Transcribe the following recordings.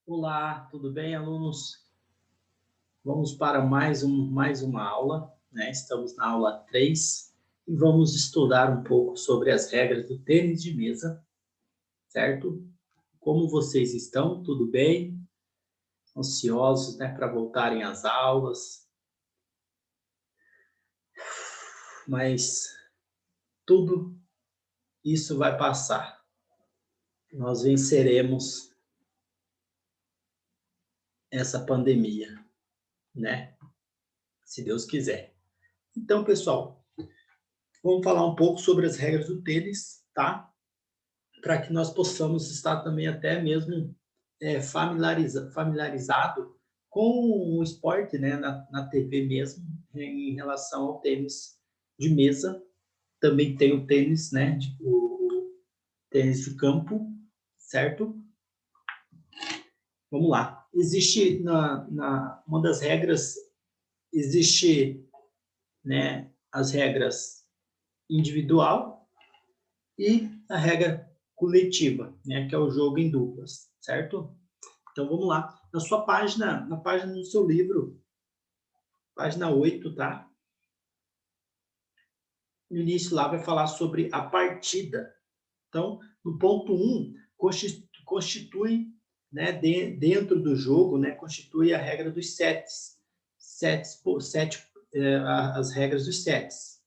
Olá, tudo bem, alunos? Vamos para mais uma aula, né? Estamos na aula 3 e vamos estudar um pouco sobre as regras do tênis de mesa, certo? Como vocês estão? Tudo bem? Ansiosos, né, para voltarem às aulas? Mas tudo isso vai passar. Nós venceremos essa pandemia, né? Se Deus quiser. Então, pessoal, vamos falar um pouco sobre as regras do tênis, tá? Para que nós possamos estar também até mesmo familiarizado com o esporte, né, na TV mesmo, em relação ao tênis de mesa. Também tem o tênis, né, o tênis de campo, certo? Vamos lá. Existe uma das regras, existe, né, as regras individual e a regra coletiva, né, que é o jogo em duplas, certo? Então vamos lá. Na página do seu livro, página 8, tá? No início lá vai falar sobre a partida. Então, no ponto 1, constitui, né, dentro do jogo, né, constitui a regra dos sets. As regras dos sets.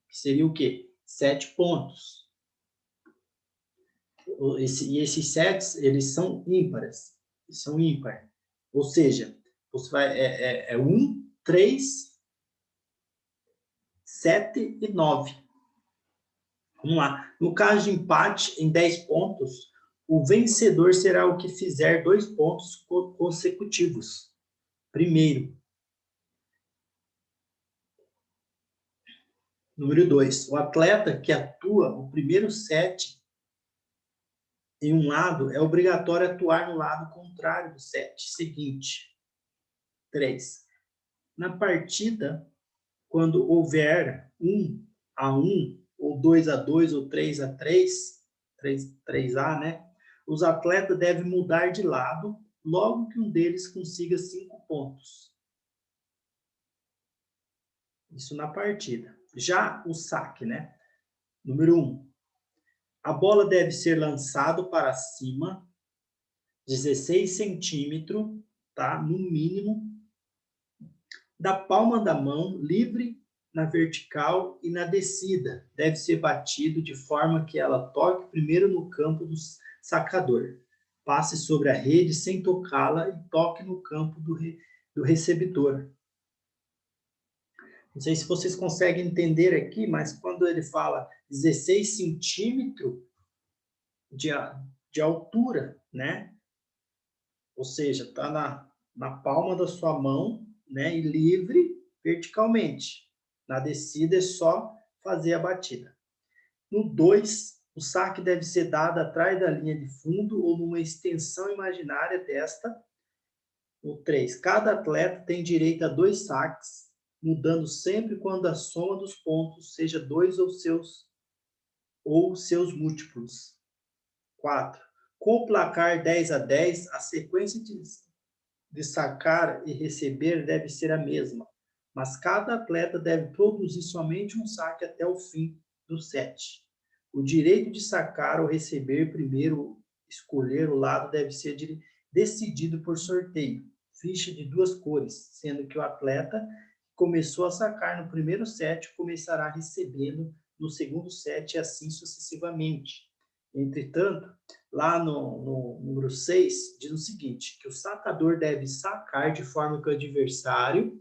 Que seria o quê? 7 pontos. E esses sets, eles são ímpares. São ímpar. Ou seja, você vai, 1, 3, 7 e 9. Vamos lá. No caso de empate em 10 pontos, o vencedor será o que fizer 2 pontos consecutivos. Primeiro. Número 2. O atleta que atua o primeiro set em um lado, é obrigatório atuar no lado contrário do set seguinte. 3. Na partida, quando houver 1-1, ou 2-2, ou 3-3, 3A, né? Os atletas devem mudar de lado logo que um deles consiga 5 pontos. Isso na partida. Já o saque, né? Número 1. A bola deve ser lançada para cima, 16 centímetros, tá? No mínimo, da palma da mão, livre na vertical e na descida. Deve ser batido de forma que ela toque primeiro no campo do sacador. Passe sobre a rede sem tocá-la e toque no campo do recebedor. Não sei se vocês conseguem entender aqui, mas quando ele fala 16 centímetros de, de altura, né? Ou seja, está na palma da sua mão, né? E livre verticalmente. Na descida é só fazer a batida. No 2, o saque deve ser dado atrás da linha de fundo ou numa extensão imaginária desta. No 3, cada atleta tem direito a 2 saques, mudando sempre quando a soma dos pontos seja 2 ou seus múltiplos. 4. Com o placar 10-10, a sequência de sacar e receber deve ser a mesma, mas cada atleta deve produzir somente um saque até o fim do set. O direito de sacar ou receber primeiro escolher o lado deve ser decidido por sorteio, ficha de 2 cores, sendo que o atleta que começou a sacar no primeiro set começará recebendo no segundo set e assim sucessivamente. Entretanto, lá no número 6, diz o seguinte, que o sacador deve sacar de forma que o adversário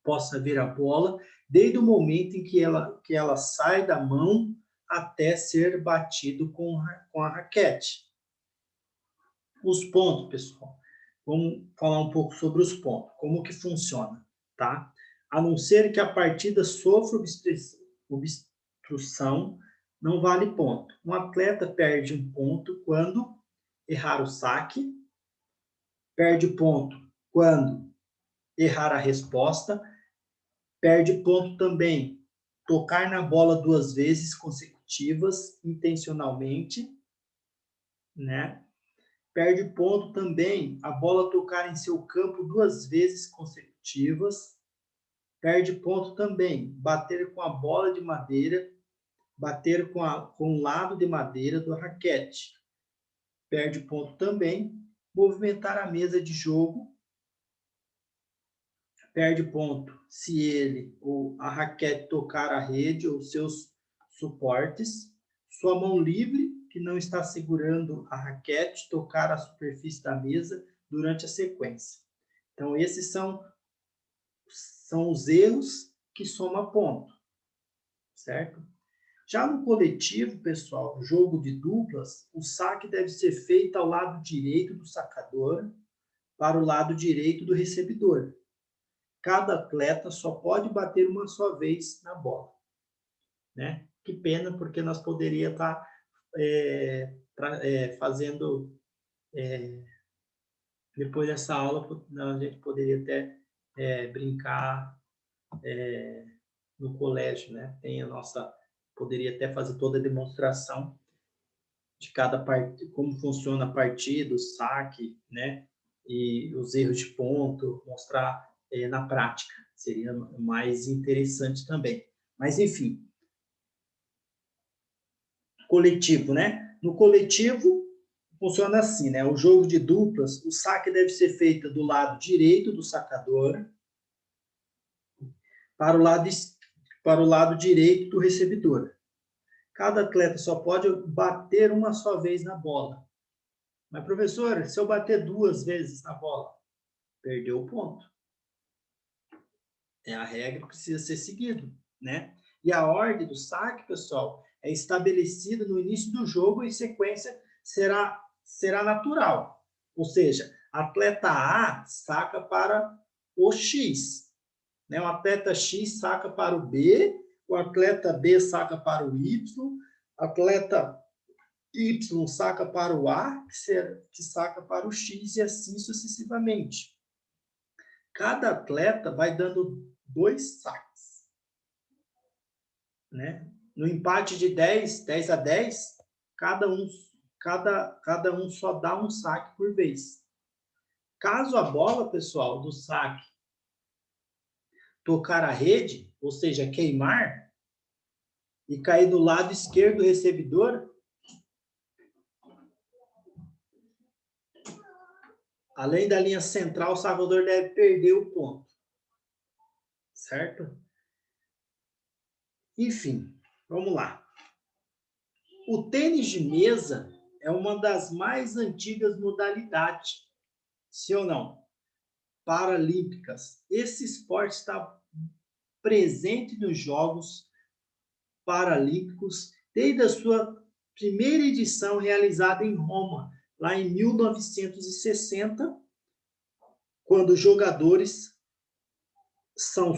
possa ver a bola desde o momento em que ela sai da mão até ser batido com a raquete. Os pontos, pessoal. Vamos falar um pouco sobre os pontos, como que funciona, tá? A não ser que a partida sofra obstrução, não vale ponto. Um atleta perde um ponto quando errar o saque, perde ponto quando errar a resposta, perde ponto também tocar na bola 2 vezes consecutivas, intencionalmente, né? Perde ponto também a bola tocar em seu campo 2 vezes consecutivas. Perde ponto também bater com a bola de madeira, bater com o lado de madeira do raquete. Perde ponto também movimentar a mesa de jogo. Perde ponto se ele ou a raquete tocar a rede ou seus suportes. Sua mão livre, que não está segurando a raquete, tocar a superfície da mesa durante a sequência. Então, esses são os erros que somam ponto, certo? Já no coletivo, pessoal, jogo de duplas, o saque deve ser feito ao lado direito do sacador para o lado direito do recebedor. Cada atleta só pode bater uma só vez na bola, né? Que pena, porque nós poderíamos estar fazendo, depois dessa aula, a gente poderia até brincar no colégio, né? Poderia até fazer toda a demonstração de cada partida, como funciona a partida, o saque, né? E os erros de ponto, mostrar na prática. Seria mais interessante também. Mas, enfim. Coletivo, né? No coletivo, funciona assim, né? O jogo de duplas, o saque deve ser feito do lado direito do sacador para o lado direito do recebedor. Cada atleta só pode bater uma só vez na bola. Mas, professor, se eu bater 2 vezes na bola, perdeu o ponto. É a regra que precisa ser seguida, né? E a ordem do saque, pessoal, é estabelecida no início do jogo e sequência será natural. Ou seja, atleta A saca para o X, né? O atleta X saca para o B, o atleta B saca para o Y, atleta Y saca para o A, que saca para o X, e assim sucessivamente. Cada atleta vai dando 2 saques, né? No empate de 10 a 10, cada um só dá um saque por vez. Caso a bola, pessoal, do saque tocar a rede, ou seja, queimar, e cair do lado esquerdo do recebedor, além da linha central, o sacador deve perder o ponto. Certo? Enfim, vamos lá. O tênis de mesa é uma das mais antigas modalidades, sim ou não? Paralímpicas. Esse esporte está presente nos Jogos Paralímpicos desde a sua primeira edição realizada em Roma, lá em 1960, quando os jogadores são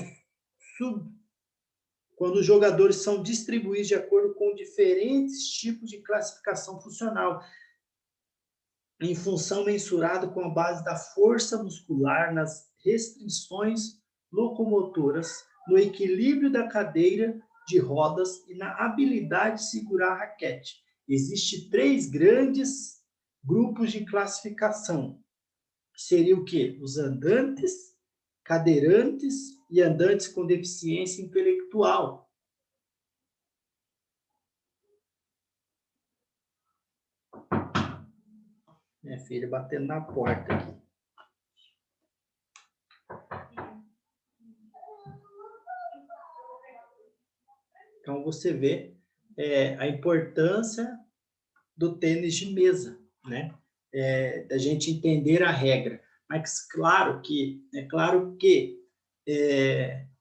distribuídos de acordo com diferentes tipos de classificação funcional, em função mensurada com a base da força muscular, nas restrições locomotoras, no equilíbrio da cadeira de rodas e na habilidade de segurar a raquete. Existem 3 grandes grupos de classificação. Seria o quê? Os andantes, cadeirantes e andantes com deficiência intelectual. Minha filha batendo na porta aqui. Então, você vê a importância do tênis de mesa, né? Da gente entender a regra. Mas, claro que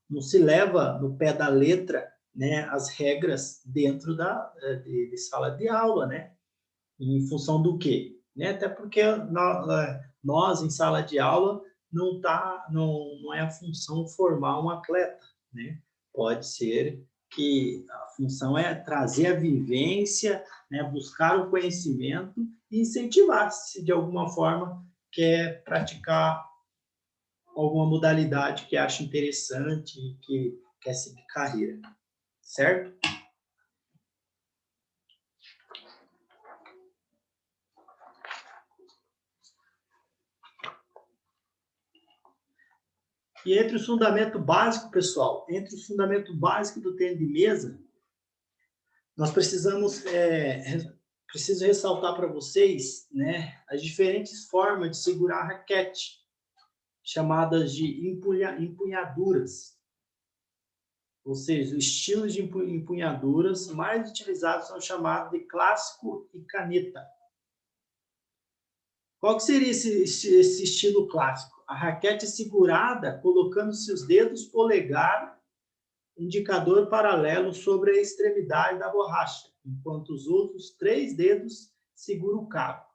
não se leva no pé da letra, né, as regras dentro de sala de aula, né? Em função do quê? Né? Até porque nós, em sala de aula, não é a função formar um atleta, né? Pode ser que a função é trazer a vivência, né? Buscar o conhecimento e incentivar, se de alguma forma quer praticar alguma modalidade que acha interessante e que quer seguir carreira, certo? E entre o fundamento básico, pessoal, entre o fundamento básico do tênis de mesa, nós preciso ressaltar para vocês, né, as diferentes formas de segurar a raquete, chamadas de empunhaduras. Ou seja, os estilos de empunhaduras mais utilizados são chamados de clássico e caneta. Qual que seria esse estilo clássico? A raquete segurada, colocando-se os dedos polegar, indicador paralelo sobre a extremidade da borracha, enquanto os outros 3 dedos seguram o cabo.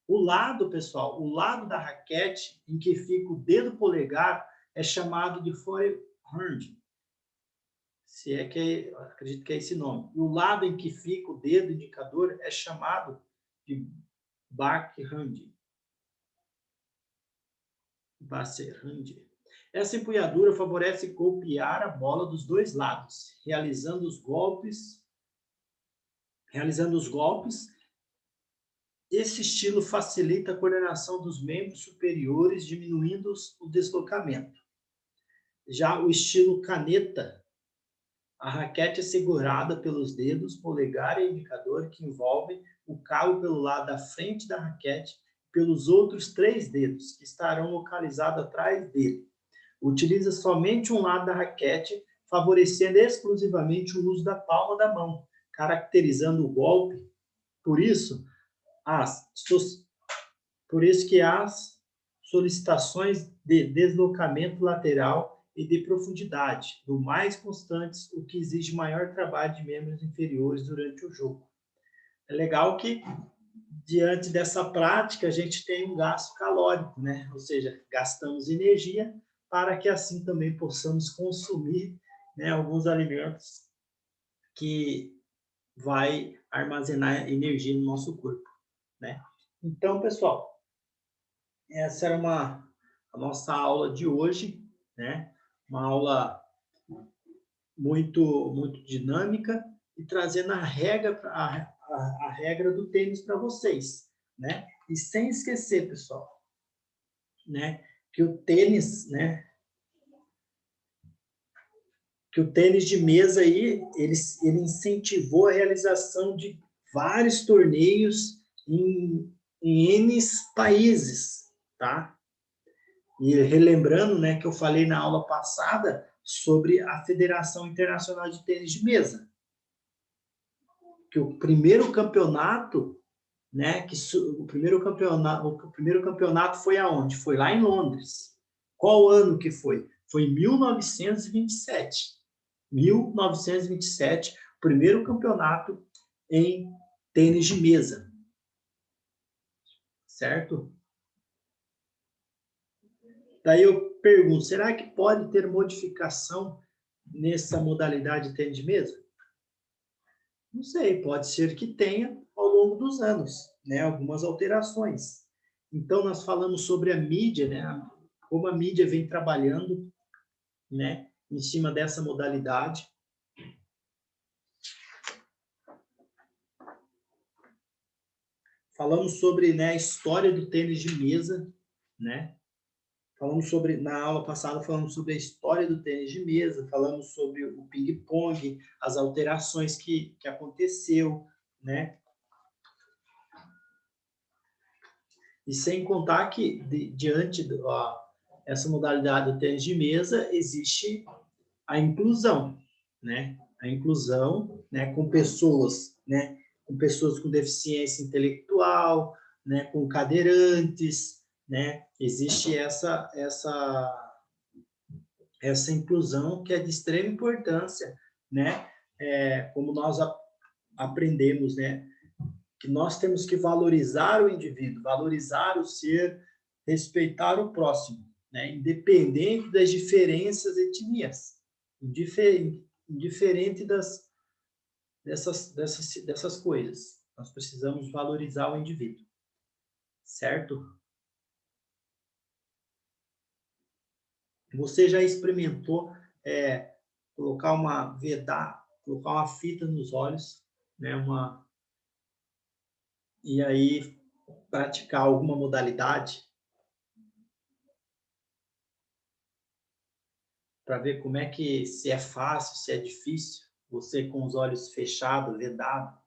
O lado, pessoal, o lado da raquete em que fica o dedo polegar é chamado de forehand. Se é que acredito que é esse nome. E o lado em que fica o dedo indicador é chamado de backhand. Essa empunhadura favorece golpear a bola dos dois lados, realizando os golpes. Esse estilo facilita a coordenação dos membros superiores, diminuindo o deslocamento. Já o estilo caneta, a raquete é segurada pelos dedos polegar e indicador que envolvem o cabo pelo lado da frente da raquete e pelos outros 3 dedos, que estarão localizados atrás dele. Utiliza somente um lado da raquete, favorecendo exclusivamente o uso da palma da mão, caracterizando o golpe. Por isso que as solicitações de deslocamento lateral e de profundidade, do mais constantes, o que exige maior trabalho de membros inferiores durante o jogo. É legal que, diante dessa prática, a gente tem um gasto calórico, né? Ou seja, gastamos energia para que assim também possamos consumir, né, alguns alimentos que vai armazenar energia no nosso corpo, né? Então, pessoal, essa era a nossa aula de hoje, né? Uma aula muito dinâmica e trazendo a regra do tênis para vocês, né? E sem esquecer, pessoal, né, que o tênis de mesa aí, ele incentivou a realização de vários torneios em N países, tá? E relembrando, né, que eu falei na aula passada sobre a Federação Internacional de Tênis de Mesa, que o primeiro campeonato, né, o primeiro campeonato foi aonde? Foi lá em Londres. Qual ano que foi? Foi em 1927. 1927, o primeiro campeonato em tênis de mesa. Certo? Daí eu pergunto, será que pode ter modificação nessa modalidade de tênis de mesa? Não sei, pode ser que tenha ao longo dos anos, né, algumas alterações. Então, nós falamos sobre a mídia, né, como a mídia vem trabalhando, né, em cima dessa modalidade. Falamos sobre, né, a história do tênis de mesa, né? Na aula passada, falamos sobre a história do tênis de mesa, falamos sobre o ping-pong, as alterações que aconteceu, né? E sem contar que, diante essa modalidade do tênis de mesa, existe a inclusão, né? A inclusão, né, com pessoas com deficiência intelectual, né, com cadeirantes, né? Existe essa inclusão que é de extrema importância, né? Como nós aprendemos, né? Que nós temos que valorizar o indivíduo, valorizar o ser, respeitar o próximo, né? Independente das diferenças etnias, indiferente dessas coisas. Nós precisamos valorizar o indivíduo, certo? Você já experimentou colocar uma fita nos olhos, né? E aí praticar alguma modalidade? para ver como é que, se é fácil, se é difícil, você com os olhos fechados, vedado,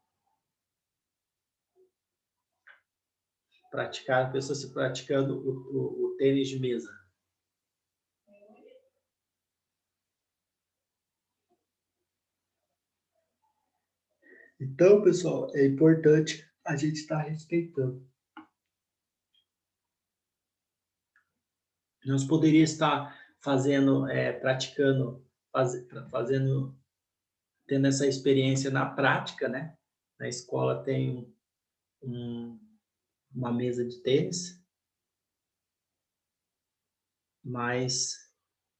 praticar, a pessoa se praticando o tênis de mesa. Então, pessoal, é importante a gente estar respeitando. Nós poderíamos estar fazendo, praticando, fazendo, tendo essa experiência na prática, né? Na escola tem uma mesa de tênis, mas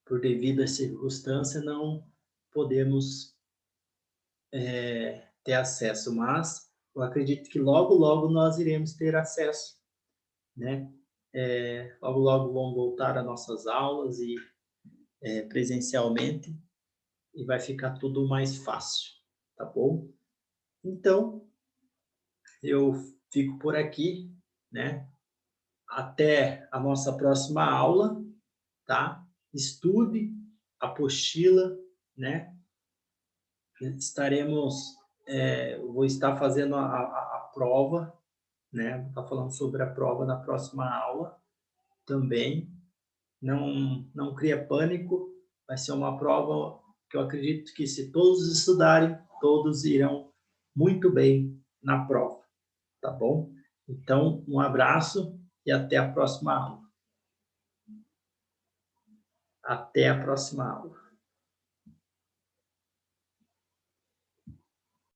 por devido à circunstância não podemos ter acesso, mas eu acredito que logo, logo nós iremos ter acesso, né? Logo, logo vão voltar às nossas aulas e presencialmente e vai ficar tudo mais fácil, tá bom? Então, eu fico por aqui, né? Até a nossa próxima aula, tá? Estude a apostila, né? Vou estar fazendo a prova, né? Vou estar falando sobre a prova na próxima aula também. Não cria pânico, vai ser uma prova que eu acredito que, se todos estudarem, todos irão muito bem na prova, tá bom? Então, um abraço e até a próxima aula. Até a próxima aula.